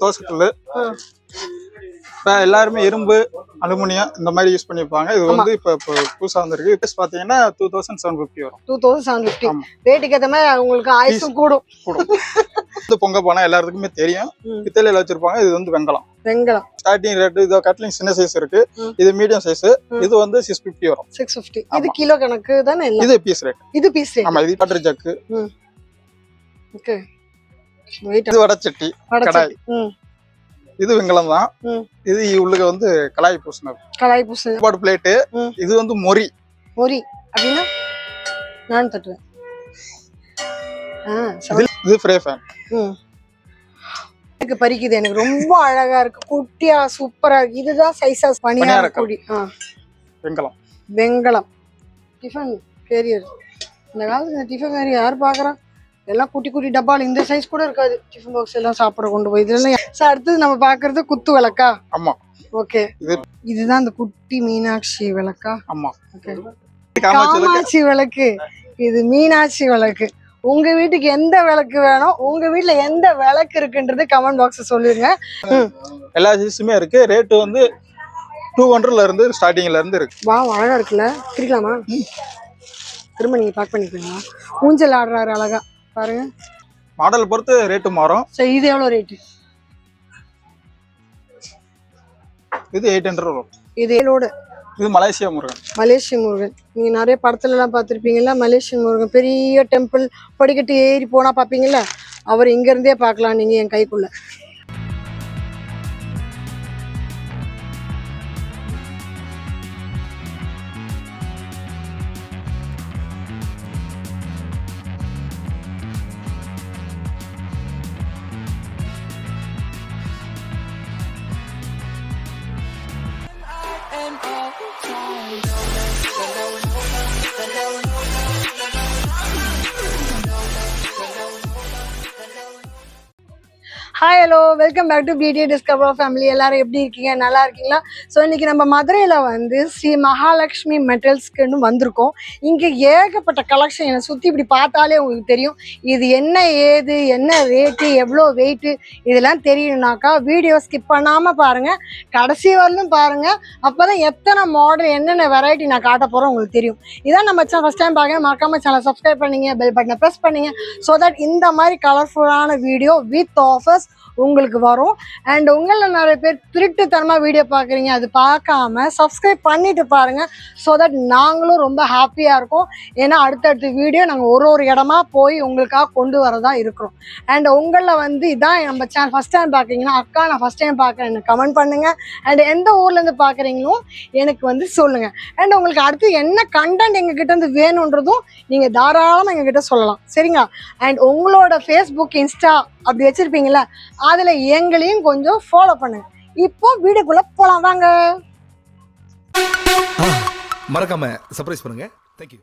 தோசைக்கல். இப்போ எல்லாருமே இரும்பு, அலுமினியம் இந்த மாதிரி யூஸ் பண்ணிருப்பாங்க. இது வந்து இப்போ புதுசா வந்திருக்கு. இது பாத்தீங்கன்னா 2750 வரும். 2750. ரேட்டுக்கு ஏத்த மாதிரி உங்களுக்கு ஆயுசும் கூடும். இது பொங்க போனா எல்லாருக்குமே தெரியும். பித்தளையில வச்சிருப்பாங்க. இது வந்து வெங்கலம். ஸ்டார்டிங் ரேட் இது கட்லிங் சின்ன சைஸ் இருக்கு. இது மீடியம் சைஸ். இது வந்து 650 வரும். 650. இது கிலோ கணக்கு தானே? இது பீஸ் ரேட். இது பீஸ் ரேட். ஆமா, இது வாட்டர் ஜக்கு. ஓகே. இது வடச்சட்டி, கடாய். இது வெங்கலம் தான். இது உள்ளுக்கு வந்து கலாய் பூசினது. சாப்பாடு பிளேட். இது வந்து மொரி அப்படின்னா நான் தட்டுவேன். இது ஃப்ரை ஃபேன். எனக்கு பறிக்குது. எனக்கு ரொம்ப அழகா இருக்கு. குட்டியா சூப்பரா இருக்கு. இதுதான் சைஸா பனியார கூடி. வெங்கலம் டிஃபன் கேரியர். இந்த காலத்துல டிஃபன் கேரியர் யார் பாக்குறா? எல்லாம் குட்டி குட்டி டப்பால் இந்த சைஸ் கூட இருக்காது. டிஃபன் பாக்ஸ் எல்லாம் சாப்பிட கொண்டு போய் இதெல்லாம். அடுத்தது நம்ம பாக்குறது குத்து விளக்கா? ஆமா. ஓகே. இதுதான் அந்த குட்டி மீனாட்சி விளக்கா? ஆமா. ஓகே. காமாட்சி விளக்கு. இது மீனாட்சி விளக்கு. உங்க வீட்டுக்கு எந்த விளக்கு வேணும், உங்க வீட்டுல எந்த விளக்கு இருக்குன்றது கமெண்ட் பாக்ஸ் சொல்லுங்க. எல்லா சைஸுமே இருக்கு. ரேட் வந்து 200ல இருந்து ஸ்டார்டிங்ல இருந்து இருக்கு. வா, அழகா இருக்குல்ல? பிரிக்கலாமா? திரும்ப நீங்க பேக் பண்ணிக்கோங்க. ஊஞ்சல் ஆடுறாரு அழகா பாருங்க. மாடல் பொறுத்து ரேட்டு மாறும். சரி, இது எவ்வளவு ரேட்டு? இது 800 வரும். இது மலேசியா முருகன். நீங்க நிறைய படத்துல எல்லாம் பாத்திருப்பீங்கல்ல. மலேசியன் முருகன் பெரிய டெம்பிள், படிக்கட்டு ஏறி போனா பாப்பீங்கல்ல. அவர் இங்க இருந்தே பாக்கலாம் நீங்க என் கைக்குள்ள. Hi, hello, welcome back to PT discover family. எல்லாரும் எப்படி இருக்கீங்க? நல்லா இருக்கீங்களா? ஸோ இன்னைக்கு நம்ம மதுரையில் வந்து ஸ்ரீ மகாலட்சுமி மெட்டல்ஸ்க்குன்னு வந்திருக்கோம். இங்கே ஏகப்பட்ட கலெக்ஷன். என்னை சுற்றி இப்படி பார்த்தாலே உங்களுக்கு தெரியும். இது என்ன ஏது, என்ன ரேட்டு, எவ்வளோ வெயிட்டு, இதெல்லாம் தெரியணுனாக்கா வீடியோ ஸ்கிப் பண்ணாமல் பாருங்கள், கடைசி வரலும் பாருங்கள். அப்போ தான் எத்தனை மாடல், என்னென்ன வெரைட்டி நான் காட்ட போகிறோம் உங்களுக்கு தெரியும். இதான் நம்ம ஃபஸ்ட் டைம் பார்க்க மறக்காமல் சேனல் சப்ஸ்கிரைப் பண்ணிங்க, பெல் பட்டனை ப்ரெஸ் பண்ணிங்க. ஸோ தட் இந்த மாதிரி கலர்ஃபுல்லான வீடியோ வித் ஆஃபர்ஸ் உங்களுக்கு வரும். அண்ட் உங்களில் நிறைய பேர் திருட்டுத்தனமாக வீடியோ பார்க்குறீங்க. அது பார்க்காம சப்ஸ்கிரைப் பண்ணிட்டு பாருங்க. ஸோ தட் நாங்களும் ரொம்ப ஹாப்பியாக இருக்கோம். ஏன்னா அடுத்தடுத்த வீடியோ நாங்கள் ஒரு இடமா போய் உங்களுக்காக கொண்டு வரதா இருக்கிறோம். அண்ட் உங்களில் வந்து இதான் நம்ம சேனல் ஃபஸ்ட் டைம் பார்க்குறீங்கன்னா, அக்கா நான் ஃபஸ்ட் டைம் பார்க்குறேன் எனக்கு கமெண்ட் பண்ணுங்கள். அண்ட் எந்த ஊர்லேருந்து பார்க்குறீங்களோ எனக்கு வந்து சொல்லுங்கள். அண்ட் உங்களுக்கு அடுத்து என்ன கண்டென்ட் எங்ககிட்ட இருந்து வேணுன்றதும் நீங்கள் தாராளமாக எங்ககிட்ட சொல்லலாம். சரிங்களா? அண்ட் உங்களோட ஃபேஸ்புக், இன்ஸ்டா அப்படி வச்சிருப்பீங்களா, அதுல எங்களையும் கொஞ்சம் ஃபாலோ பண்ணுங்க. இப்போ வீடியோக்குள்ள போலாம் வாங்க. மறக்காம சர்ப்ரைஸ் பண்ணுங்க. Thank you.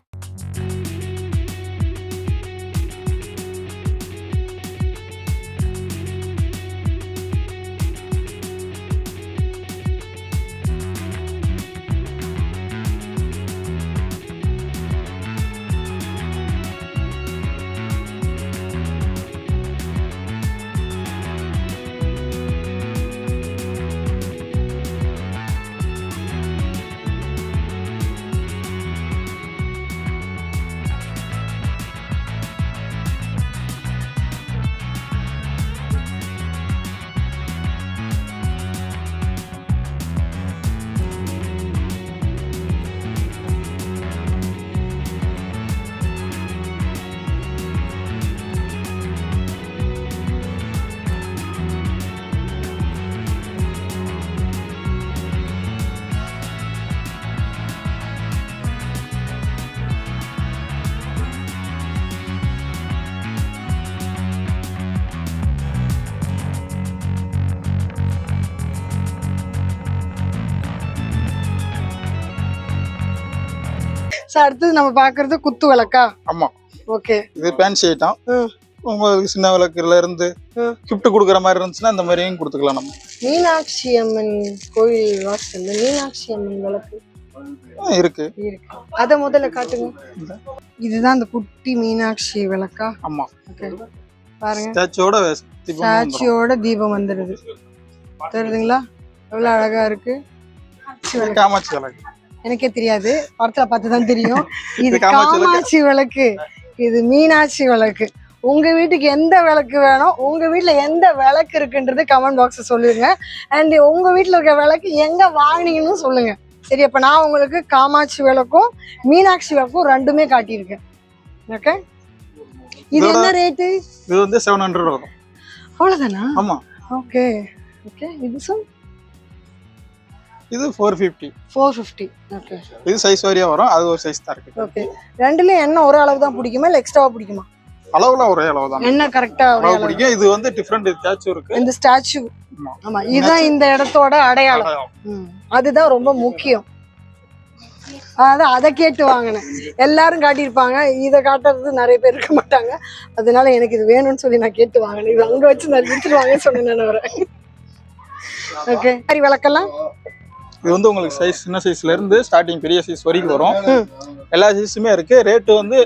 அடுத்தது நம்ம பாக்குறது குத்து விளக்கா? ஆமா. ஓகே. இது ஃபேன்சி ஐட்டம். உங்களுக்கு சின்ன விளக்குல இருந்து கிஃப்ட் கொடுக்குற மாதிரி இருந்துச்சுன்னா இந்த மாதிரியும் கொடுத்துக்கலாம். நம்ம மீனாட்சி அம்மன் கோயில் வாசல்ல மீனாட்சி அம்மன் விளக்கு இருக்கு. அத முதல்ல காட்டுங்க. இதுதான் அந்த குட்டி மீனாட்சி விளக்கா? ஆமா. ஓகே. பாருங்க ஸ்டாச்சுவோட ஸ்டாச்சுவோட தீபம் வந்துடுது. தெரியுதுங்களா எவ்வளவு அழகா இருக்கு. காமாட்சி விளக்கு எனக்கே தெரியாது, படத்துல பார்த்துதான் தெரியும். இது காமாட்சி விளக்கு, இது மீனாட்சி விளக்கு. உங்க வீட்டுக்கு எந்த விளக்கு வேணும், உங்க வீட்டுல எந்த விளக்கு இருக்குன்றது கமெண்ட் பாக்ஸ்ல சொல்லுங்க. அண்ட் உங்க வீட்டுல இருக்க விளக்கு எங்க வாங்கினீங்கன்னு சொல்லுங்க. சரி, அப்ப நான் உங்களுக்கு காமாட்சி விளக்கும் மீனாட்சி விளக்கும் ரெண்டுமே காட்டியிருக்கேன். ஓகே, இது என்ன ரேட்டு? இது வந்து 700 வரும். அவ்வளவுதானா? ஆமா. Okay okay. இது சார் இது 450. 450. ஓகே. இது சைஸ் வாரியா வரும், அது ஒரு சைஸ் தான் இருக்கு. ஓகே. ரெண்டுலயும் என்ன ஒரே அளவு தான் பிடிக்குமா இல்ல எக்ஸ்ட்ராவா பிடிக்குமா? அளவுல ஒரே அளவு தான். என்ன கரெக்ட்டா ஒரே அளவு பிடிக்கும். இது வந்து டிஃபரண்ட் ஸ்டாச்சு இருக்கு. இந்த ஸ்டாச்சு ஆமா, இதுதான் இந்த இடத்தோட அடையாளம். அதுதான் ரொம்ப முக்கியம். அதை கேட்டு வாங்கினேன். எல்லாரும் காட்டியிருப்பாங்க, இதை காட்டுறது நிறைய பேர் இருக்க மாட்டாங்க. அதனால எனக்கு இது வேணும்னு சொல்லி நான் கேட்டு வாங்கினேன். இது அங்க வச்சு நான் விட்டுருவாங்க சொன்னேன் நான் வரேன். ஓகே, சரி விளக்கலாம். இது வந்து உங்களுக்கு சைஸ் சின்ன சைஸ்ல இருந்து ஸ்டார்டிங் பெரிய சைஸ் வரைக்கும் வரும். எல்லா சைஸுமே இருக்கு. ரேட் வந்து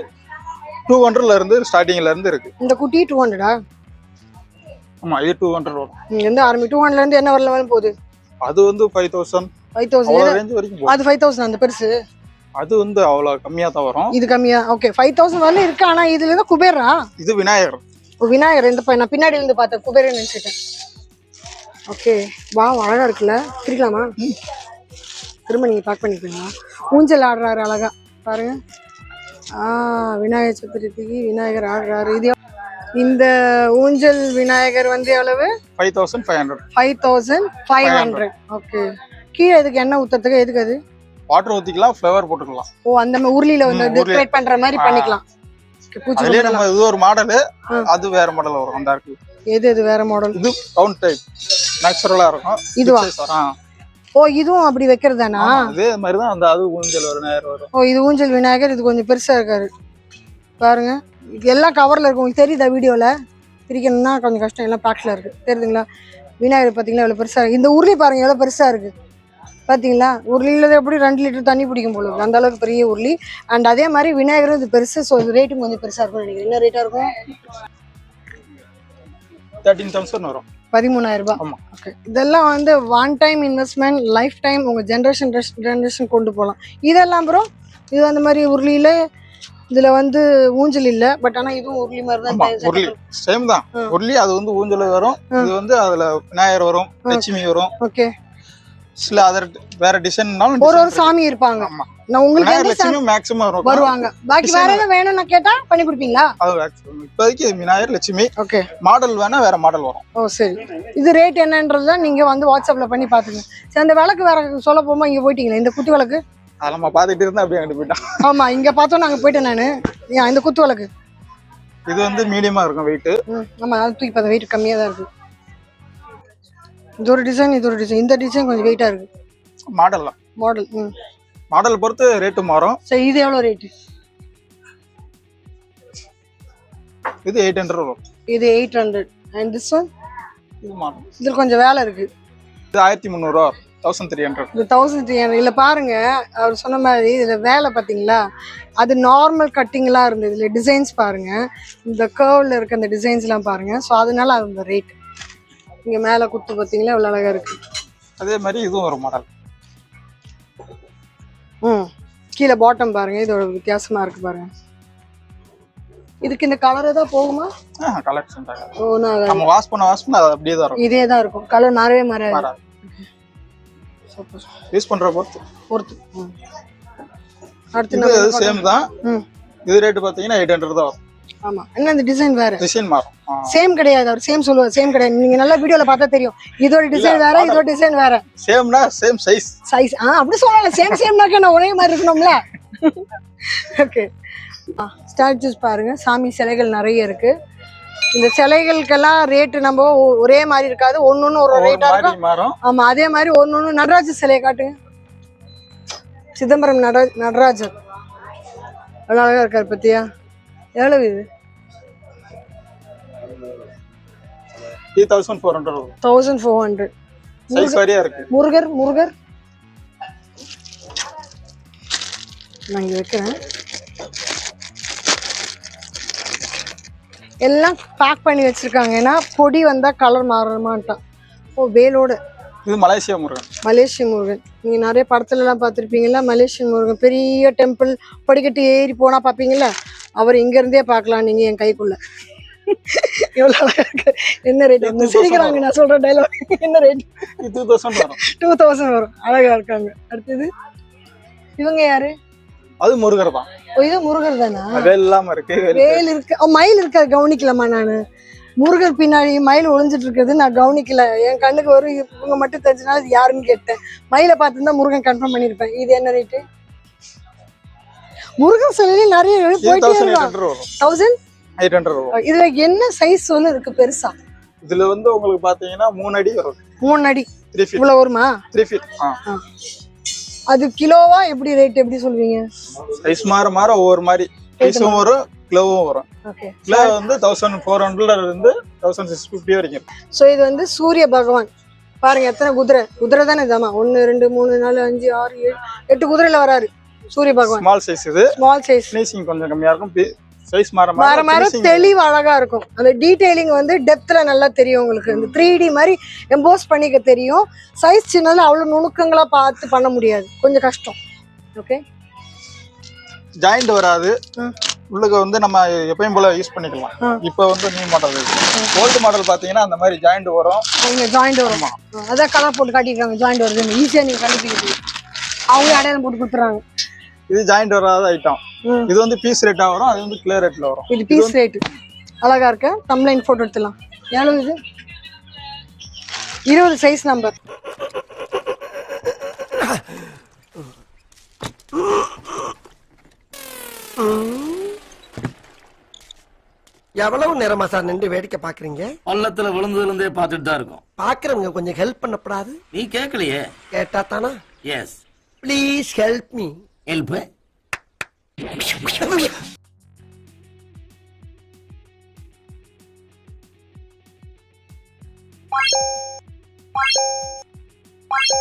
200ல இருந்து ஸ்டார்டிங்ல இருந்து இருக்கு. இந்த குட்டி 200ஆ? ஆமா, இது 200 வரும். எந்த ஆரம்பி 200ல இருந்து என்ன வரல போகுது? அது வந்து 5000 ரேஞ்ச் வரைக்கும் போகுது. அது 5000 அந்த பெருசு. அது வந்து அவ்வளவு கம்மியா தான் வரும். இது கம்மியா? ஓகே, 5000 வரல இருக்கு. ஆனா இதுல தான் குபேரா? இது விநாயகர். விநாயகர். இந்த நான் பின்னாடி இருந்து பார்த்தேன், குபேரன் நினைச்சிட்டேன். ஓகே, வா அழகா இருக்குல்ல. பிரிக்கலாமா? திரும்ப நீங்க பேக் பண்ணிக்கோங்க. ஊஞ்சல் ஆடுறாரு அழகா பாருங்க. விநாயகர் சதுர்த்திக்கு விநாயகர் ஆடுறாரு. இது இந்த ஊஞ்சல் விநாயகர் வந்து எவ்வளவு? 5500. 5500. ஓகே. கீழே இதுக்கு என்ன ஊத்துறதுக்கு? எதுக்கு அது? வாட்டர் ஊத்திக்கலாம், ஃப்ளவர் போட்டுக்கலாம். ஓ, அந்த மாதிரி உருளியில வந்து டெக்கரேட் பண்ற மாதிரி பண்ணிக்கலாம். அதுலயே நம்ம இது ஒரு மாடல், அது வேற மாடல் வரும். அந்த இருக்கு. எது வேற மாடல்? இது கவுண்ட் டைப் நேச்சுரலா இருக்கும். இதுவா? ஓ, இதுவும் அப்படி வைக்கிறதானா? அதே மாதிரி தான் அந்த அது ஊஞ்சல் விநாயகர் வரும். ஓ, இது ஊஞ்சல் விநாயகர். இது கொஞ்சம் பெருசா இருக்காரு பாருங்க. எல்லாம் கவர்ல இருக்கும். உங்களுக்கு தெரியுதா வீடியோல? பிரிக்கணும்னா கொஞ்சம் கஷ்டம். எல்லாம் பேக்ல இருக்கு. தெரியுதுங்களா? விநாயகர் பாத்தீங்களா எவ்வளவு பெருசா இருக்கு. இந்த உருளி பாருங்க எவ்வளவு பெருசா இருக்கு. பாத்தீங்களா? உருளியில எப்படி 2 லிட்டர் தண்ணி பிடிக்கும் போல இருக்கு. அந்த அளவுக்கு பெரிய உருளி. அண்ட் அதே மாதிரி விநாயகரும் இது பெருசு. ஸோ இது ரேட்டும் கொஞ்சம் பெருசா இருக்கும் நினைக்கிறேன். என்ன ரேட்டா இருக்கும்? 13000 வரும். 13000 ரூபாய். ஓகே. இதெல்லாம் வந்து one time investment, life time உங்க ஜென்ரேஷன் கொண்டு போகலாம். இதெல்லாம் ப்ரோ இது அந்த மாதிரி உருளியில இதுல வந்து ஊஞ்சல் இல்ல, பட் ஆனா இதுவும் உருளி மாதிரி தான். உருளி சேம் தான். உருளி அது வந்து ஊஞ்சல் வரும். இது வந்து அதுல விநாயகர் வரும், லட்சுமி வரும். ஓகே. சில அதர் வேற டிசைன்னாலும் ஒரு சாமி இருப்பாங்க. நான் உங்களுக்கு லட்சுமி மேக்ஸிமம் வருவாங்க. பாக்கி வேற என்ன வேணும் நான் கேட்டா பண்ணி கொடுப்பீங்களா? அது இப்போதைக்கு விநாயகர் லட்சுமி. ஓகே. மாடல் வேணா வேற மாடல் வரும். ஓ சரி. இது ரேட் என்னன்றத நீங்க வந்து வாட்ஸ்அப்ல பண்ணி பாத்துங்க. சரி, அந்த விளக்கு வேற சொல்ல போமா இங்க போயிட்டீங்களா? இந்த குத்து விளக்கு அத நம்ம பாத்துட்டு இருந்தா அப்படியே அங்க போய்ட்டான். ஆமா, இங்க பார்த்தோம் நாங்க போயிட்டேன் நானு. இந்த குத்து விளக்கு இது வந்து மீடியமா இருக்கும் வெயிட். ஆமா, அது தூக்கி பார்த்தா வெயிட் கம்மியா தான் இருக்கு. இது ஒரு டிசைன், இது ஒரு டிசைன். இந்த டிசைன் கொஞ்சம் வெயிட்டா இருக்கு. மாடல் பொறுத்து ரேட் மாறும். சரி, இது எவ்வளவு ரேட்? இது 800 வரும். இது 800. and this one? இது மாடல். இதுல கொஞ்சம் வேலை இருக்கு. இது 1300 ரூபாய். 1300. இது 1300. இல்ல பாருங்க, அவர் சொன்ன மாதிரி இதுல வேலை பாத்தீங்களா? அது நார்மல் கட்டிங்லாம் இருந்தது. இதுல டிசைன்ஸ் பாருங்க, இந்த கர்வ்ல இருக்க அந்த டிசைன்ஸ் எல்லாம் பாருங்க. ஸோ அதனால அந்த ரேட். இங்க மேல குத்து பாத்தீங்களா எவ்வளவு அழகா இருக்கு. அதே மாதிரி இதுவும் ஒரு மாடல். கீழே பாட்டம் பாருங்க, இதோட வித்தியாசமா இருக்கு பாருங்க. இதுக்கு இந்த கலர் ஏதாவது போகுமா? கலர் சென்ட் ஆகாது. ஓ, நம்ம வாஷ் பண்ண அது அப்படியே தான் இருக்கும். இதே தான் இருக்கும். கலர் மாறவே மாறாது. சூப்பர். யூஸ் பண்ற பொறுத்து. அடுத்து இது சேம் தான். இது ரேட் பாத்தீங்கன்னா 800 தான் வரும். ஆமா, என்ன இந்த டிசைன் வேற. டிசைன் மாறும். சேம் கிடையாது. அவர் சேம் சொல்லுவார். சேம் கிடையாது. நீங்க நல்ல வீடியோல பார்த்தா தெரியும். இதோட டிசைன் வேற, இதோட டிசைன் வேற. சேம்னா சேம் சைஸ். அப்படி சொல்லலாம். சேம்னாக்க நான் ஒரே மாதிரி இருக்கணும்ல. ஓகே. ஸ்டாச்சுஸ் பாருங்க, சாமி சிலைகள் நிறைய இருக்கு. இந்த சிலைகளுக்கெல்லாம் ரேட் நம்ம ஒரே மாதிரி இருக்காது. ஒன்னொன்னு ஒரு ரேட்டா இருக்கும். ஆமா, அதே மாதிரி ஒன்னொன்னு. நடராஜர் சிலையை காட்டுங்க. சிதம்பரம் நடராஜர் அவ்வளவு அழகா இருக்காரு பத்தியா? எவ்வளவு இது? 3400. 1400. சைஸ் சரியா இருக்கு. முருகர் நான் இங்க வைக்கிறேன். எல்லாம் பேக் பண்ணி வச்சிருக்காங்க. ஏன்னா பொடி வந்தா கலர் மாறமாட்டான். ஓ வேலோட இது மலேசியா முருகன். மலேசிய முருகன் நீங்க நிறைய படத்துல எல்லாம் பார்த்துருப்பீங்கல்ல. மலேசியன் முருகன் பெரிய டெம்பிள் படிக்கட்டு ஏறி போனா பாப்பீங்கல்ல, அவர் இங்க இருந்தே பார்க்கலாம் நீங்க என் கைக்குள்ள. எவ்வளவு அழகா இருக்கு. என்ன ரேட்? சிரிக்கிறாங்க நான் சொல்ற டைலாக். என்ன ரேட்? 2000 வரும். 2000 வரும். அழகா இருக்காங்க. அடுத்தது இவங்க யாரு? அது முருகர் தான். ஓ இது முருகர் தானா? வேல் இல்லாம இருக்கு. வேல் இருக்கு. மயில் இருக்கா? கவனிக்கலாமா நானு? முருகர் பின்னாடி மயில் ஒளிஞ்சிட்டு இருக்கிறது நான் கவனிக்கல. என் கண்ணுக்கு வரும் இவங்க மட்டும் தெரிஞ்சனால இது யாருன்னு கேட்டேன். மயிலை பார்த்துருந்தா முருகன் கன்ஃபார்ம் பண்ணிருப்பேன். இது என்ன ரேட்டு? முருகன் சிலையில நிறைய போயிட்டே இருக்கான். 1800 வரும். இதுல என்ன சைஸ் ஒன்று இருக்கு பெருசா? இதுல வந்து உங்களுக்கு பாத்தீங்கன்னா 3 அடி வரும். 3 அடி 3 feet. இவ்வளவு வருமா? 3 feet. அது கிலோவா எப்படி ரேட் எப்படி சொல்வீங்க? சைஸ் மாற ஒவ்வொரு மாதிரி சைஸும் வரும், கிலோவும் வரும். கிலோ வந்து 1400 இருந்து 1650 வரைக்கும். சோ இது வந்து சூரிய பகவான் பாருங்க. எத்தனை குதிரை தானே இதாமா? 1 2 3 4 5 6 7 8 குதிரையில வராரு சூரிய பகவான். Small size. இது ஸ்மால் சைஸ். ஃபினிஷிங் கொஞ்சம் கம்மியா இருக்கும். சைஸ் மாற தெளிவு அழகா இருக்கும். அந்த டீடைலிங் வந்து டெப்த்ல நல்லா தெரியும் உங்களுக்கு. இந்த 3D மாதிரி எம்போஸ் பண்ணிக்க தெரியும். சைஸ் சின்னதுல அவ்வளவு நுணுக்கங்களா பார்த்து பண்ண முடியாது, கொஞ்சம் கஷ்டம். ஓகே ஜாயிண்ட் வராது. உள்ளுக்கு வந்து நம்ம எப்பயும் போல யூஸ் பண்ணிக்கலாம். இப்போ வந்து நியூ மாடல் இருக்கு. ஓல்டு மாடல் பாத்தீங்கன்னா அந்த மாதிரி ஜாயிண்ட் வரும். ஜாயிண்ட் வரும். அதான் கலர் போட்டு காட்டிருக்காங்க. ஜாயிண்ட் வருது ஈஸியா நீங்க கண்டுபிடிக்க. அவங்க அடையாளம் போட்டு கொடுத்துறாங்க. இது ஜாயிண்ட் வராத ஐட்டம். இது வந்து பீஸ் ரேட்டா வரும். அது வந்து கிளியர் ரேட்ல வரும். இது பீஸ் ரேட். அழகா இருக்கு. தம்ப்லைன் போட்டோ எடுத்துலாம். எவ்வளவு இது? 20 சைஸ் நம்பர். எவ்வளவு நேரமா சார் நின்று வேடிக்கை பாக்குறீங்க? பள்ளத்துல விழுந்ததுல இருந்தே பாத்துட்டு தான் இருக்கோம். பாக்குறவங்க கொஞ்சம் ஹெல்ப் பண்ணப்படாது? நீ கேட்கலையே. கேட்டா தானா? Yes please help me. Help. What?